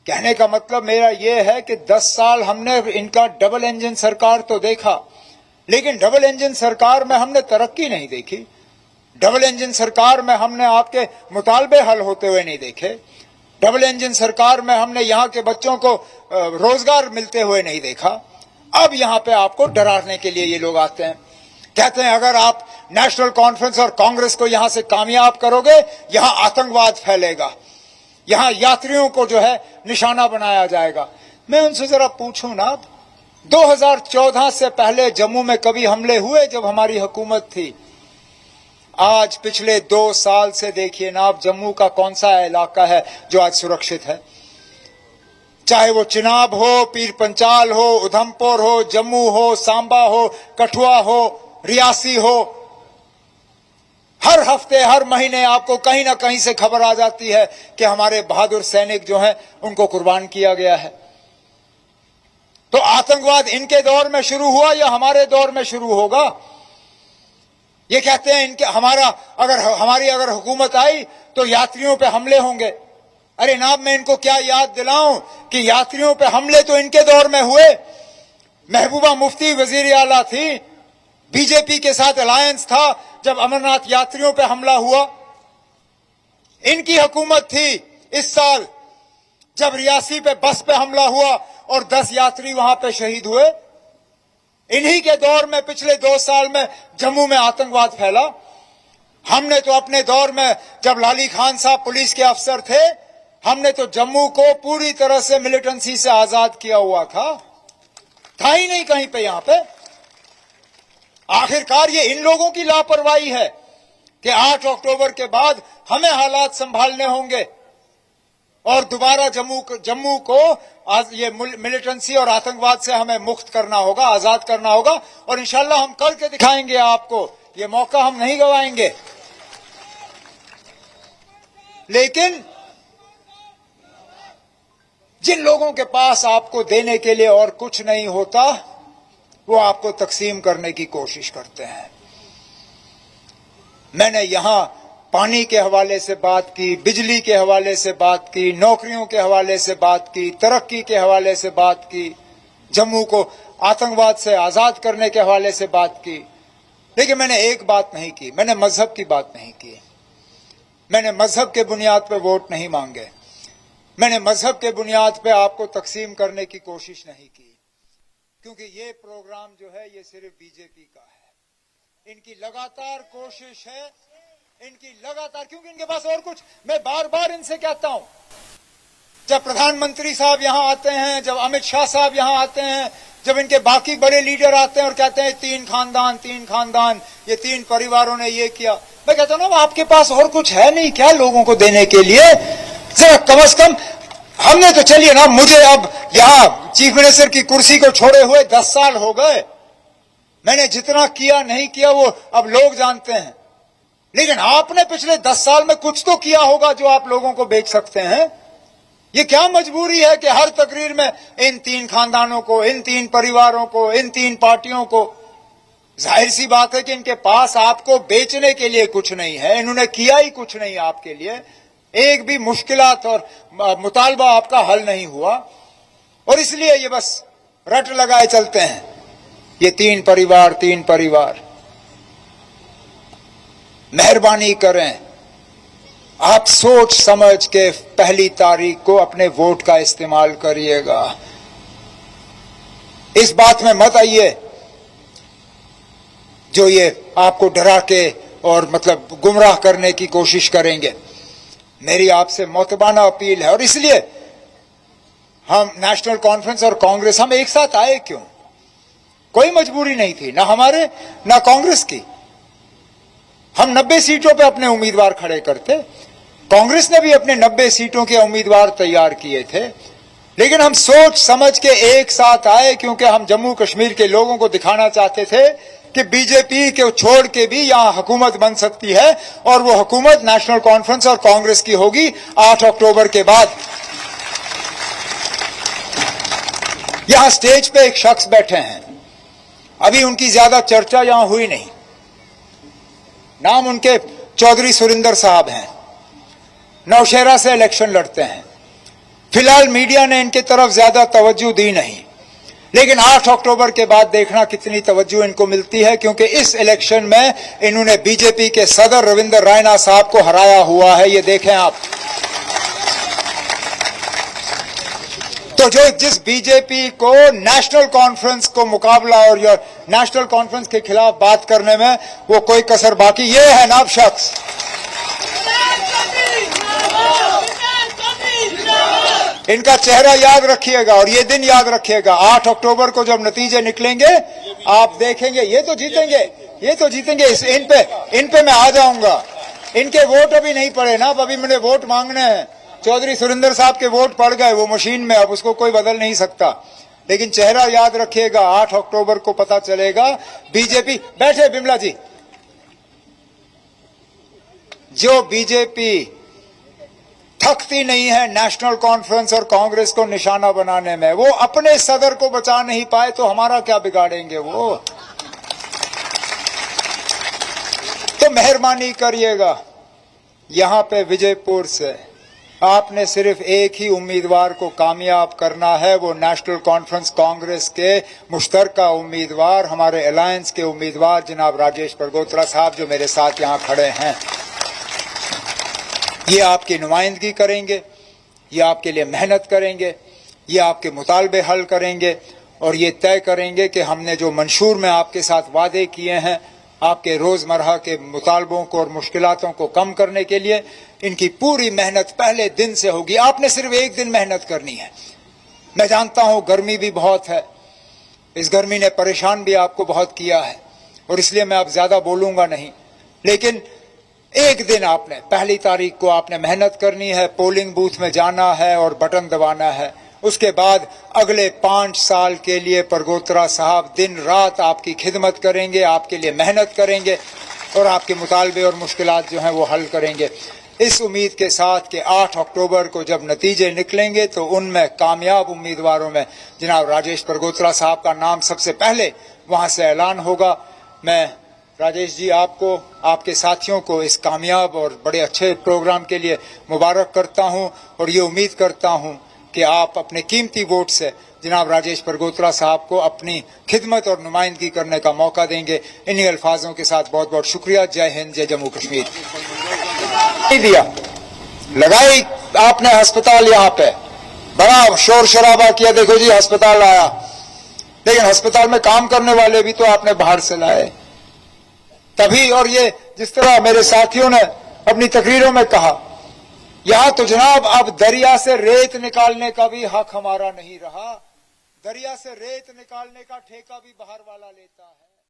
कहने का मतलब मेरा यह है कि 10 साल हमने इनका डबल इंजन सरकार तो देखा, लेकिन डबल इंजन सरकार में हमने तरक्की नहीं देखी। डबल इंजन सरकार में हमने आपके मुतालबे हल होते हुए नहीं देखे। डबल इंजन सरकार में हमने यहाँ के बच्चों को रोजगार मिलते हुए नहीं देखा। अब यहाँ पे आपको डराने के लिए ये लोग आते हैं, कहते हैं अगर आप नेशनल कॉन्फ्रेंस और कांग्रेस को यहां से कामयाब करोगे, यहां आतंकवाद फैलेगा, यहां यात्रियों को जो है निशाना बनाया जाएगा। मैं उनसे जरा पूछूं ना, 2014 से पहले जम्मू में कभी हमले हुए जब हमारी हुकूमत थी? आज पिछले 2 साल से देखिए ना आप, जम्मू का कौन सा इलाका है जो आज सुरक्षित है? चाहे वो चिनाब हो, पीर पंचाल हो, उधमपुर हो, जम्मू हो, सांबा हो, कठुआ हो, रियासी हो, हर हफ्ते हर महीने आपको कहीं ना कहीं से खबर आ जाती है कि हमारे बहादुर सैनिक जो हैं उनको कुर्बान किया गया है। तो आतंकवाद इनके दौर में शुरू हुआ या हमारे दौर में शुरू होगा? ये कहते हैं इनके हमारी अगर हुकूमत आई तो यात्रियों पे हमले होंगे। अरे नाब, मैं इनको क्या याद दिलाऊं कि यात्रियों पे हमले तो इनके दौर में हुए। महबूबा मुफ्ती वजीर आला थी, बीजेपी के साथ अलायंस था जब अमरनाथ यात्रियों पे हमला हुआ। इनकी हुकूमत थी इस साल जब रियासी पे बस पे हमला हुआ और 10 यात्री वहां पे शहीद हुए। इन्हीं के दौर में पिछले 2 साल में जम्मू में आतंकवाद फैला। हमने तो अपने दौर में जब लाली खान साहब पुलिस के अफसर थे, हमने तो जम्मू को पूरी तरह से मिलिटेंसी से आजाद किया हुआ था ही नहीं कहीं पे यहां पे। आखिरकार ये इन लोगों की लापरवाही है कि 8 अक्टूबर के बाद हमें हालात संभालने होंगे और दोबारा जम्मू को ये मिलिटेंसी और आतंकवाद से हमें मुक्त करना होगा, आजाद करना होगा। और इंशाल्लाह हम करके दिखाएंगे आपको, ये मौका हम नहीं गवाएंगे। लेकिन जिन लोगों के पास आपको देने के लिए और कुछ नहीं होता, वो आपको तकसीम करने की कोशिश करते हैं। मैंने यहां पानी के हवाले से बात की, बिजली के हवाले से बात की, नौकरियों के हवाले से बात की, तरक्की के हवाले से बात की, जम्मू को आतंकवाद से आजाद करने के हवाले से बात की। लेकिन मैंने एक बात नहीं की, मैंने मजहब की बात नहीं की। मैंने मजहब के बुनियाद पर वोट नहीं मांगे। मैंने मजहब के बुनियाद पे आपको तकसीम करने की कोशिश नहीं की, क्योंकि ये प्रोग्राम जो है ये सिर्फ बीजेपी का है। इनकी लगातार कोशिश है, क्योंकि इनके पास और कुछ, मैं बार बार इनसे कहता हूं, जब प्रधानमंत्री साहब यहां आते हैं, जब अमित शाह साहब यहां आते हैं, जब इनके बाकी बड़े लीडर आते हैं और कहते हैं 3 खानदान, ये 3 परिवारों ने ये किया, मैं कहता हूं ना, आपके पास और कुछ है नहीं क्या लोगों को देने के लिए? जरा कम से कम हमने तो, चलिए ना, मुझे अब यहां चीफ मिनिस्टर की कुर्सी को छोड़े हुए 10 साल हो गए। मैंने जितना किया नहीं किया वो अब लोग जानते हैं। लेकिन आपने पिछले 10 साल में कुछ तो किया होगा जो आप लोगों को बेच सकते हैं। ये क्या मजबूरी है कि हर तकरीर में इन 3 खानदानों को, इन 3 परिवारों को, इन 3 पार्टियों को? जाहिर सी बात है कि इनके पास आपको बेचने के लिए कुछ नहीं है, इन्होंने किया ही कुछ नहीं आपके लिए। एक भी मुश्किलात और मुतालबा आपका हल नहीं हुआ, और इसलिए ये बस रट लगाए चलते हैं, ये 3 परिवार। मेहरबानी करें, आप सोच समझ के 1 तारीख को अपने वोट का इस्तेमाल करिएगा। इस बात में मत आइए जो ये आपको डरा के और मतलब गुमराह करने की कोशिश करेंगे। मेरी आपसे मोतबाना अपील है, और इसलिए हम नेशनल कॉन्फ्रेंस और कांग्रेस हम एक साथ आए क्यों? कोई मजबूरी नहीं थी, ना हमारे ना कांग्रेस की। हम 90 सीटों पे अपने उम्मीदवार खड़े करते, कांग्रेस ने भी अपने 90 सीटों के उम्मीदवार तैयार किए थे। लेकिन हम सोच समझ के एक साथ आए, क्योंकि हम जम्मू कश्मीर के लोगों को दिखाना चाहते थे कि बीजेपी को छोड़ के भी यहां हुकूमत बन सकती है, और वो हुकूमत नेशनल कॉन्फ्रेंस और कांग्रेस की होगी 8 अक्टूबर के बाद। यहां स्टेज पे एक शख्स बैठे हैं, अभी उनकी ज्यादा चर्चा यहां हुई नहीं। नाम उनके चौधरी सुरिंदर साहब हैं, नौशहरा से इलेक्शन लड़ते हैं। फिलहाल मीडिया ने इनके तरफ ज्यादा तवज्जो दी नहीं, लेकिन 8 अक्टूबर के बाद देखना कितनी तवज्जो इनको मिलती है, क्योंकि इस इलेक्शन में इन्होंने बीजेपी के सदर रविंद्र रायना साहब को हराया हुआ है। ये देखें आप। तो जो जिस बीजेपी को नेशनल कॉन्फ्रेंस को मुकाबला और नेशनल कॉन्फ्रेंस के खिलाफ बात करने में वो कोई कसर बाकी, ये है नाब शख्स। इनका चेहरा याद रखिएगा और ये दिन याद रखिएगा। 8 अक्टूबर को जब नतीजे निकलेंगे आप देखेंगे ये तो जीतेंगे, ये तो जीतेंगे। इन पे मैं आ जाऊंगा। इनके वोट अभी नहीं पड़े ना, अभी मैंने वोट मांगने हैं। चौधरी सुरेंद्र साहब के वोट पड़ गए, वो मशीन में, अब उसको कोई बदल नहीं सकता। लेकिन चेहरा याद रखिएगा, 8 अक्टूबर को पता चलेगा। बीजेपी बैठे, बिमला जी, जो बीजेपी थकती नहीं है नेशनल कॉन्फ्रेंस और कांग्रेस को निशाना बनाने में, वो अपने सदर को बचा नहीं पाए तो हमारा क्या बिगाड़ेंगे वो। तो मेहरबानी करिएगा, यहां पे विजयपुर से आपने सिर्फ एक ही उम्मीदवार को कामयाब करना है, वो नेशनल कॉन्फ्रेंस कांग्रेस के मुश्तरका उम्मीदवार, हमारे अलायंस के उम्मीदवार जनाब राजेश परगोत्रा साहब, जो मेरे साथ यहां खड़े हैं। ये आपकी नुमाइंदगी करेंगे, ये आपके लिए मेहनत करेंगे, ये आपके मुतालबे हल करेंगे और ये तय करेंगे कि हमने जो मंशूर में आपके साथ वादे किए हैं, आपके रोजमर्रा के मुतालबों को और मुश्किलातों को कम करने के लिए, इनकी पूरी मेहनत पहले दिन से होगी। आपने सिर्फ एक दिन मेहनत करनी है। मैं जानता हूं गर्मी भी बहुत है, इस गर्मी ने परेशान भी आपको बहुत किया है और इसलिए मैं अब ज्यादा बोलूंगा नहीं, लेकिन एक दिन आपने, पहली तारीख को आपने मेहनत करनी है, पोलिंग बूथ में जाना है और बटन दबाना है। उसके बाद अगले 5 साल के लिए परगोत्रा साहब दिन रात आपकी खिदमत करेंगे, आपके लिए मेहनत करेंगे और आपके मुतालबे और मुश्किलात जो हैं वो हल करेंगे। इस उम्मीद के साथ कि 8 अक्टूबर को जब नतीजे निकलेंगे तो उनमें कामयाब उम्मीदवारों में जनाब राजेश परगोत्रा साहब का नाम सबसे पहले वहां से ऐलान होगा। मैं राजेश जी आपको, आपके साथियों को इस कामयाब और बड़े अच्छे प्रोग्राम के लिए मुबारक करता हूं और ये उम्मीद करता हूं कि आप अपने कीमती वोट से जनाब राजेश परगोत्रा साहब को अपनी खिदमत और नुमाइंदगी करने का मौका देंगे। इन्हीं अल्फाजों के साथ बहुत बहुत शुक्रिया। जय हिंद, जय जम्मू कश्मीर। नहीं दिया, लगाई आपने अस्पताल, यहाँ पे बड़ा शोर शराबा किया, देखो जी अस्पताल आया, लेकिन अस्पताल में काम करने वाले भी तो आपने बाहर से लाए तभी। और ये जिस तरह मेरे साथियों ने अपनी तकरीरों में कहा, यहां तो जनाब अब दरिया से रेत निकालने का भी हक हमारा नहीं रहा, दरिया से रेत निकालने का ठेका भी बाहर वाला लेता है।